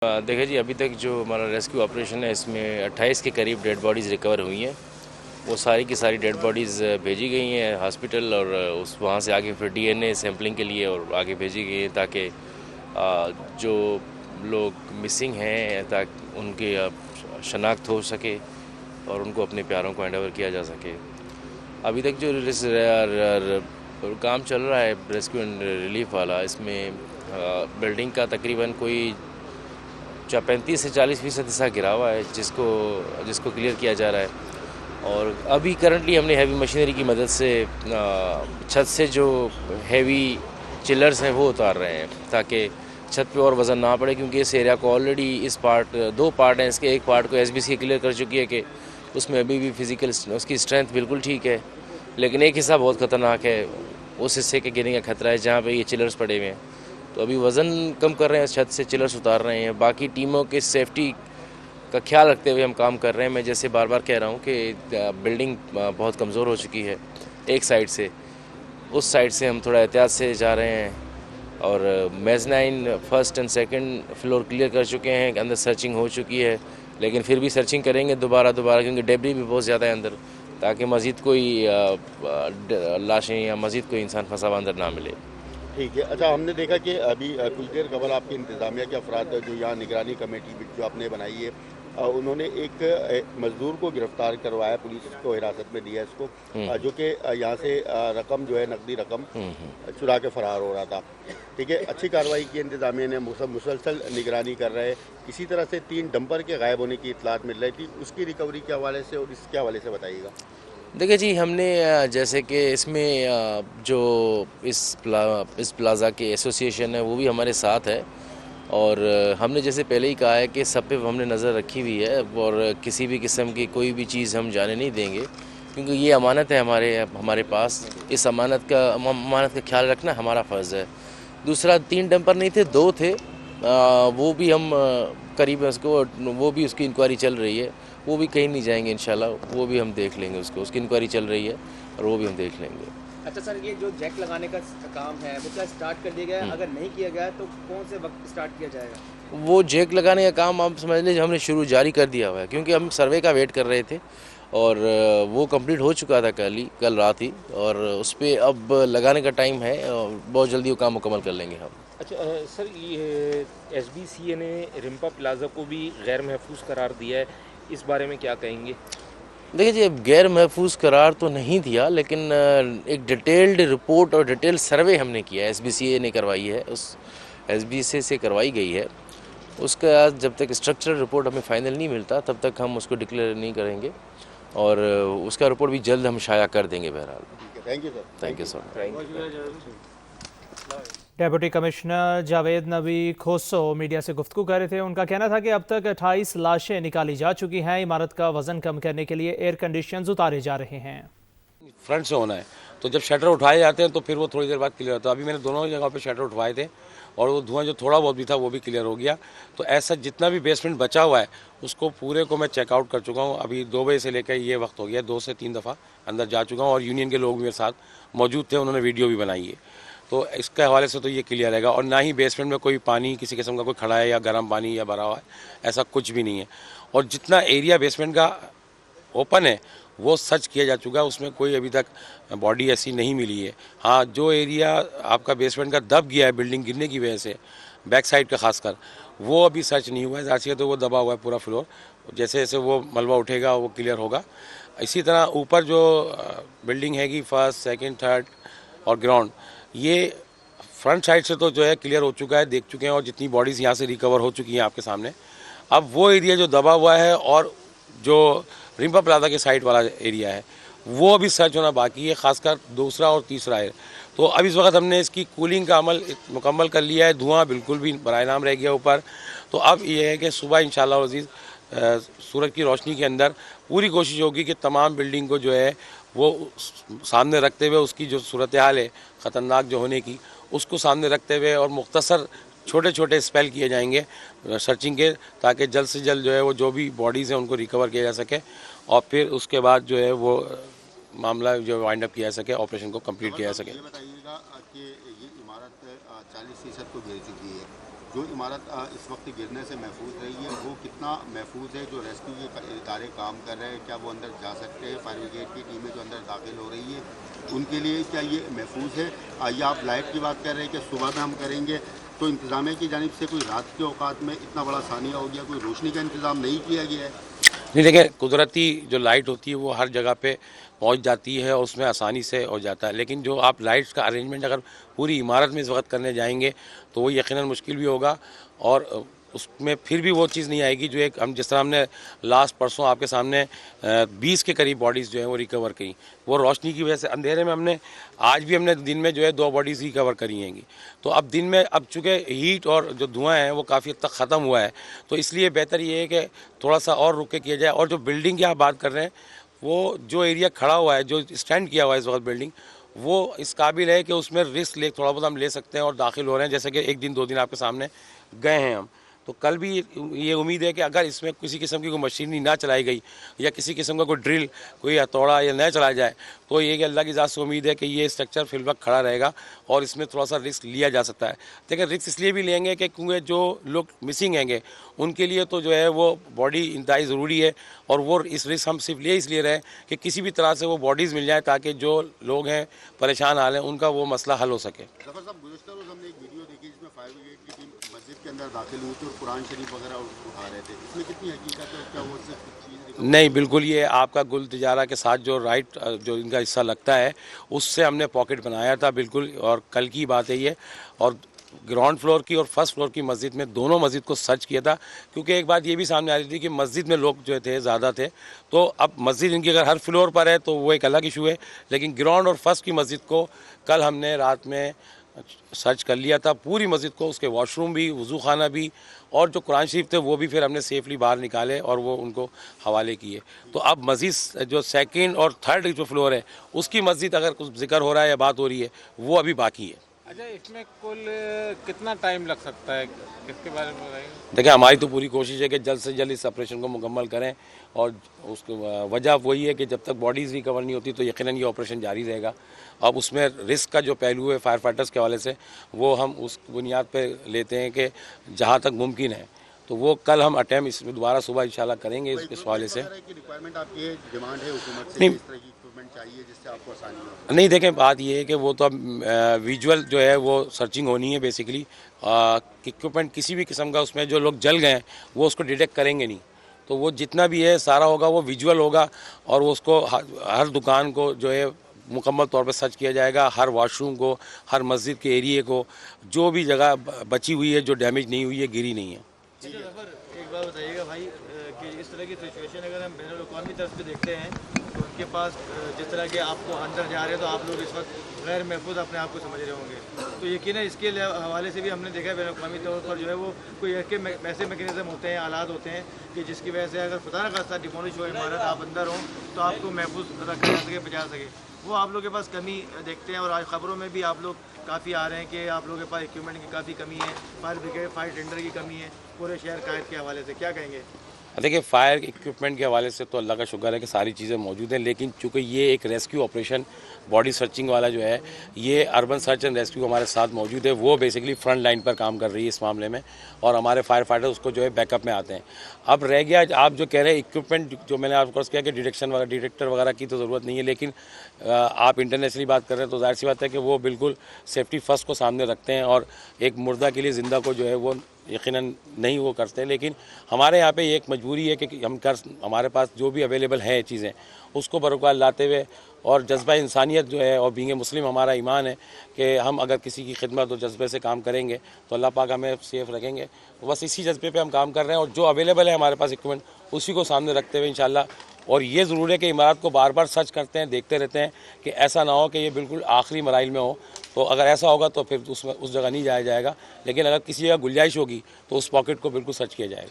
देखिए जी, अभी तक जो हमारा रेस्क्यू ऑपरेशन है इसमें 28 के करीब डेड बॉडीज़ रिकवर हुई हैं। वो सारी की सारी डेड बॉडीज़ भेजी गई हैं हॉस्पिटल और उस वहाँ से आगे फिर डीएनए सैम्पलिंग के लिए और आगे भेजी गई हैं ताकि जो लोग मिसिंग हैं ताकि उनकी शनाख्त हो सके और उनको अपने प्यारों को हैंड ओवर किया जा सके। अभी तक जो काम चल रहा है रेस्क्यू एंड रिलीफ वाला, इसमें बिल्डिंग का तकरीबन कोई 35 से 40% हिस्सा गिरा हुआ है जिसको क्लियर किया जा रहा है। और अभी करंटली हमने हैवी मशीनरी की मदद से छत से जो हैवी चिलर्स हैं वो उतार रहे हैं ताकि छत पे और वज़न ना पड़े, क्योंकि इस एरिया को ऑलरेडी दो पार्ट हैं इसके। एक पार्ट को एसबीसी क्लियर कर चुकी है कि उसमें अभी भी फिज़िकल उसकी स्ट्रेंथ बिल्कुल ठीक है, लेकिन एक हिस्सा बहुत ख़तरनाक है। उस हिस्से के गिरने का खतरा है जहाँ पे ये चिलर्स पड़े हुए हैं। तो अभी वज़न कम कर रहे हैं, छत से चिलर्स उतार रहे हैं। बाकी टीमों के सेफ्टी का ख्याल रखते हुए हम काम कर रहे हैं। मैं जैसे बार बार कह रहा हूँ कि बिल्डिंग बहुत कमज़ोर हो चुकी है एक साइड से, उस साइड से हम थोड़ा एहतियात से जा रहे हैं। और mezzanine first and second floor clear कर चुके हैं, अंदर सर्चिंग हो चुकी है, लेकिन फिर भी सर्चिंग करेंगे दोबारा क्योंकि डेब्री भी बहुत ज़्यादा है अंदर, ताकि मज़ीद कोई लाशें या मज़ीद कोई इंसान फंसा हुआ अंदर ना मिले। ठीक है। अच्छा, हमने देखा कि अभी कुछ देर कबल आपकी इंतज़ामिया के अफराद जो यहाँ निगरानी कमेटी जो आपने बनाई है, उन्होंने एक मज़दूर को गिरफ़्तार करवाया, पुलिस को हिरासत में दिया इसको, जो कि यहाँ से रकम जो है नकदी रकम चुरा के फ़रार हो रहा था। ठीक है, अच्छी कार्रवाई की इंतज़ामिया ने, मुसलसल निगरानी कर रहे हैं। इसी तरह से 3 डंपर के गायब होने की इतलात मिल रही थी, उसकी रिकवरी के हवाले से और इसके हवाले से बताइएगा। देखिए जी, हमने जैसे कि इसमें जो इस प्लाज़ा के एसोसिएशन है वो भी हमारे साथ है, और हमने जैसे पहले ही कहा है कि सब पे हमने नज़र रखी हुई है और किसी भी किस्म की कोई भी चीज़ हम जाने नहीं देंगे, क्योंकि ये अमानत है हमारे पास। इस अमानत का ख्याल रखना हमारा फ़र्ज़ है। दूसरा, 3 डंपर नहीं थे, 2 थे। वो भी हम करीब वो भी उसकी इंक्वायरी चल रही है। वो भी कहीं नहीं जाएंगे इंशाल्लाह, वो भी हम देख लेंगे उसकी इंक्वायरी चल रही है और वो भी हम देख लेंगे। अच्छा सर, ये जो जैक लगाने का काम है वो क्या स्टार्ट कर दिया गया है? अगर नहीं किया गया तो कौन से वक्त स्टार्ट किया जाएगा? वो जैक लगाने का काम आप समझ लीजिए हमने जारी कर दिया हुआ है, क्योंकि हम सर्वे का वेट कर रहे थे और वो कंप्लीट हो चुका था कल रात ही, और उस पर अब लगाने का टाइम है और बहुत जल्दी वो काम मुकम्मल कर लेंगे हम। अच्छा सर, ये एसबीसीए ने रिम्पा प्लाजा को भी गैर महफूज करार दिया है, इस बारे में क्या कहेंगे? देखिए जी, गैर महफूज करार तो नहीं दिया, लेकिन एक डिटेल्ड रिपोर्ट और डिटेल सर्वे हमने किया है, एसबीसीए ने करवाई है, उस एसबीसीए से करवाई गई है। उसका जब तक स्ट्रक्चरल रिपोर्ट हमें फाइनल नहीं मिलता तब तक हम उसको डिक्लेयर नहीं करेंगे, और उसका रिपोर्ट भी जल्द हम शाया कर देंगे। बहरहाल thank you sir. Thank you sir. Deputy commissioner Javed Nabi Khoso media से गुफ्तगू कर रहे थे। उनका कहना था कि अब तक 28 लाशें निकाली जा चुकी हैं। इमारत का वजन कम करने के लिए एयर कंडीशनर्स उतारे जा रहे हैं। फ्रंट से होना है, तो जब शटर उठाए जाते हैं तो फिर वो थोड़ी देर बाद क्लियर होता है। अभी मैंने दोनों जगह पे शटर उठवाए थे और वो धुआं जो थोड़ा बहुत भी था वो भी क्लियर हो गया। तो ऐसा जितना भी बेसमेंट बचा हुआ है उसको पूरे को मैं चेकआउट कर चुका हूँ। अभी 2 बजे से लेकर ये वक्त हो गया, 2 से 3 दफ़ा अंदर जा चुका हूँ और यूनियन के लोग भी मेरे साथ मौजूद थे, उन्होंने वीडियो भी बनाई है। तो इसके हवाले से तो ये क्लियर रहेगा, और ना ही बेसमेंट में कोई पानी किसी किस्म का कोई खड़ा है या गर्म पानी या भरा हुआ है, ऐसा कुछ भी नहीं है। और जितना एरिया बेसमेंट का ओपन है वो सर्च किया जा चुका है, उसमें कोई अभी तक बॉडी ऐसी नहीं मिली है। हाँ, जो एरिया आपका बेसमेंट का दब गया है बिल्डिंग गिरने की वजह से, बैक साइड का खासकर, वो अभी सर्च नहीं हुआ है। ज़ाहिर है तो वो दबा हुआ है पूरा फ्लोर, जैसे जैसे वो मलबा उठेगा वो क्लियर होगा। इसी तरह ऊपर जो बिल्डिंग हैगी फर्स्ट सेकंड थर्ड और ग्राउंड, ये फ्रंट साइड से तो जो है क्लियर हो चुका है, देख चुके हैं, और जितनी बॉडीज़ यहाँ से रिकवर हो चुकी हैं आपके सामने। अब वो एरिया जो दबा हुआ है और जो रिम्पा प्लाजा के साइड वाला एरिया है वो अभी सर्च होना बाकी है, खासकर दूसरा और तीसरा है। तो अब इस वक्त हमने इसकी कूलिंग का अमल मुकम्मल कर लिया है, धुआं बिल्कुल भी बराए नाम रह गया ऊपर। तो अब ये है कि सुबह इंशाअल्लाह अज़ीज़ सूरज की रोशनी के अंदर पूरी कोशिश होगी कि तमाम बिल्डिंग को जो है वो सामने रखते हुए उसकी जो सूरत हाल है ख़तरनाक जो होने की, उसको सामने रखते हुए और मुख्तसर छोटे छोटे स्पेल किए जाएंगे सर्चिंग के, ताकि जल्द से जल्द जो है वो जो भी बॉडीज़ हैं उनको रिकवर किया जा सके और फिर उसके बाद जो है वो मामला जो वाइंड अप किया जा सके, ऑपरेशन को कंप्लीट किया जा सके। ये बताइएगा कि ये इमारत 40% को गिर चुकी है, जो इमारत इस वक्त गिरने से महफूज रही है वो कितना महफूज है? जो रेस्क्यू के इदारे काम कर रहे हैं क्या वो अंदर जा सकते हैं? फायर ब्रिगेड की टीमें जो अंदर दाखिल हो रही है उनके लिए क्या ये महफूज है? या आप लाइट की बात कर रहे हैं कि सुबह में हम करेंगे, तो इंतज़ामिया की जानिब से कोई रात के औकात में इतना बड़ा सानिया हो गया, कोई रोशनी का इंतज़ाम नहीं किया गया है? नहीं, देखिए कुदरती जो लाइट होती है वो हर जगह पे पहुंच जाती है और उसमें आसानी से हो जाता है, लेकिन जो आप लाइट्स का अरेंजमेंट अगर पूरी इमारत में इस वक्त करने जाएंगे तो वो यकीनन मुश्किल भी होगा और उसमें फिर भी वो चीज़ नहीं आएगी जो एक हम जिस तरह हमने लास्ट परसों आपके सामने 20 के करीब बॉडीज़ जो है वो रिकवर करी, वो रोशनी की वजह से अंधेरे में हमने आज भी हमने दिन में जो है 2 बॉडीज़ रिकवर करी हैंगी। तो अब दिन में अब चूँकि हीट और जो धुआं है वो काफ़ी हद तक ख़त्म हुआ है, तो इसलिए बेहतर ये है कि थोड़ा सा और रुक के किया जाए। और जो बिल्डिंग की आप बात कर रहे हैं वो जो एरिया खड़ा हुआ है, जो स्टैंड किया हुआ है इस वक्त बिल्डिंग, वो इस काबिल है कि उसमें रिस्क ले थोड़ा बहुत हम ले सकते हैं और दाखिल हो रहे हैं, जैसे कि 1 दिन 2 दिन आपके सामने गए हैं हम। तो कल भी ये उम्मीद है कि अगर इसमें किसी किस्म की कोई मशीनरी ना चलाई गई या किसी किस्म का कोई ड्रिल, कोई हथौड़ा या न चलाया जाए, तो ये कि अल्लाह की ज़ात से उम्मीद है कि ये स्ट्रक्चर फिल वक्त खड़ा रहेगा और इसमें थोड़ा सा रिस्क लिया जा सकता है। लेकिन रिस्क इसलिए भी लेंगे कि क्योंकि जो लोग मिसिंग हैंगे उनके लिए तो जो है वो बॉडी इंतहाई ज़रूरी है और वो इस रिस्क हम सिर्फ इसलिए रहे कि किसी भी तरह से वो बॉडीज़ मिल जाए ताकि जो लोग हैं परेशान हाल हैं उनका वो मसला हल हो सके। जफर साहब, गुज़श्ता रोज़ हमने एक वीडियो देखी जिसमें फायर ब्रिगेड की टीम मस्जिद के अंदर दाखिल हुई थी और कुरान शरीफ वगैरह उठा रहे थे, इसमें कितनी हकीकत है? क्या वो सिर्फ चीज़ नहीं, बिल्कुल ये आपका गुल तिजारा के साथ जो राइट जो इनका हिस्सा लगता है उससे हमने पॉकेट बनाया था बिल्कुल, और कल की बात है ये। और ग्राउंड फ्लोर की और फर्स्ट फ्लोर की मस्जिद में दोनों मस्जिद को सर्च किया था, क्योंकि एक बात ये भी सामने आ रही थी कि मस्जिद में लोग जो थे ज़्यादा थे, तो अब मस्जिद इनकी अगर हर फ्लोर पर है तो वो एक अलग इशू है, लेकिन ग्राउंड और फर्स्ट की मस्जिद को कल हमने रात में सर्च कर लिया था, पूरी मस्जिद को, उसके वॉशरूम भी, वज़ू खाना भी और जो कुरान शरीफ थे वो भी फिर हमने सेफली बाहर निकाले और वो उनको हवाले किए। तो अब मस्जिद जो सेकंड और थर्ड जो फ्लोर है उसकी मस्जिद अगर कुछ जिक्र हो रहा है या बात हो रही है वो अभी बाकी है। अच्छा, इसमें कुल कितना टाइम लग सकता है, इसके बारे में बताइए। देखिए, हमारी तो पूरी कोशिश है कि जल्द से जल्द इस ऑपरेशन को मुकम्मल करें और उसकी वजह वही है कि जब तक बॉडीज़ रिकवर नहीं होती तो यकीनन ये ऑपरेशन जारी रहेगा। अब उसमें रिस्क का जो पहलू है फायर फाइटर्स के हवाले से वो हम उस बुनियाद पर लेते हैं कि जहाँ तक मुमकिन है तो वो कल हम अटैम्प्ट इसमें दोबारा सुबह इंशाल्लाह करेंगे इस हवाले से। रिक्वायरमेंट आपकी डिमांड है हुकूमत से, नहीं, किस तरह की इक्विपमेंट चाहिए जिससे आपको आसानी हो? नहीं, देखें बात ये है कि वो तो अब विजुअल जो है वो सर्चिंग होनी है बेसिकली। इक्विपमेंट किसी भी किस्म का उसमें जो लोग जल गए हैं वो उसको डिटेक्ट करेंगे नहीं, तो वो जितना भी है सारा होगा वो विजुअल होगा और वो उसको हर दुकान को जो है मुकम्मल तौर पर सर्च किया जाएगा, हर वॉशरूम को, हर मस्जिद के एरिए को, जो भी जगह बची हुई है जो डैमेज नहीं हुई है, गिरी नहीं है। एक बार बताइएगा भाई कि इस तरह की सिचुएशन अगर हम बैनुल अक़वामी तरफ से देखते हैं तो उनके पास जिस तरह के आपको अंदर जा रहे हैं तो आप लोग इस वक्त गैर महफूज अपने आप को समझ रहे होंगे, तो यकीनन इसके हवाले से भी हमने देखा है बैनुल अक़वामी तौर पर जो है वो कोई ऐसे मैकेनिज्म होते हैं, आलात होते हैं कि जिसकी वजह से अगर खुदा न खास्ता डिमोलिश हो इमारत, आप अंदर हों तो आपको महफूज रखा जा सके, बचा सके, वो आप लोग के पास कमी देखते हैं। और आज ख़बरों में भी आप लोग काफ़ी आ रहे हैं कि आप लोगों के पास इक्विपमेंट की काफ़ी कमी है, फायर ब्रिगेड, फायर टेंडर की कमी है, पूरे शहर कायद के हवाले से क्या कहेंगे? देखिए, फायर इक्विपमेंट के हवाले से तो अल्लाह का शुक्र है कि सारी चीज़ें मौजूद हैं, लेकिन चूँकि ये एक रेस्क्यू ऑपरेशन बॉडी सर्चिंग वाला जो है ये अर्बन सर्च एंड रेस्क्यू हमारे साथ मौजूद है, वो बेसिकली फ्रंट लाइन पर काम कर रही है इस मामले में और हमारे फायर फाइटर उसको जो है बैकअप में आते हैं। अब रह गया आप जो कह रहे हैं इक्विपमेंट, जो मैंने आपको किया कि डिटेक्टर वगैरह की तो ज़रूरत नहीं है, लेकिन आप इंटरनेशनली बात कर रहे हैं तो जाहिर सी बात है कि वो बिल्कुल सेफ्टी फर्स्ट को सामने रखते हैं और एक मुर्दा के लिए ज़िंदा को जो है वो यकीनन नहीं वो करते, लेकिन हमारे यहाँ पे ये एक मजबूरी है कि हमारे पास जो भी अवेलेबल है चीज़ें उसको बरकरार लाते हुए और जज्बा इंसानियत जो है और बींग मुस्लिम हमारा ईमान है कि हम अगर किसी की खिदमत और जज्बे से काम करेंगे तो अल्लाह पाक हमें सेफ़ रखेंगे। तो बस इसी जज्बे पे हम काम कर रहे हैं और जो अवेलेबल है हमारे पास इक्विपमेंट उसी को सामने रखते हुए इंशाल्लाह। और ये ज़रूर है कि इमारत को बार बार सर्च करते हैं, देखते रहते हैं कि ऐसा ना हो कि ये बिल्कुल आखिरी मराइल में हो, तो अगर ऐसा होगा तो फिर उसमें उस जगह नहीं जाया जाएगा, लेकिन अगर किसी जगह गुंजाइश होगी तो उस पॉकेट को बिल्कुल सर्च किया जाएगा।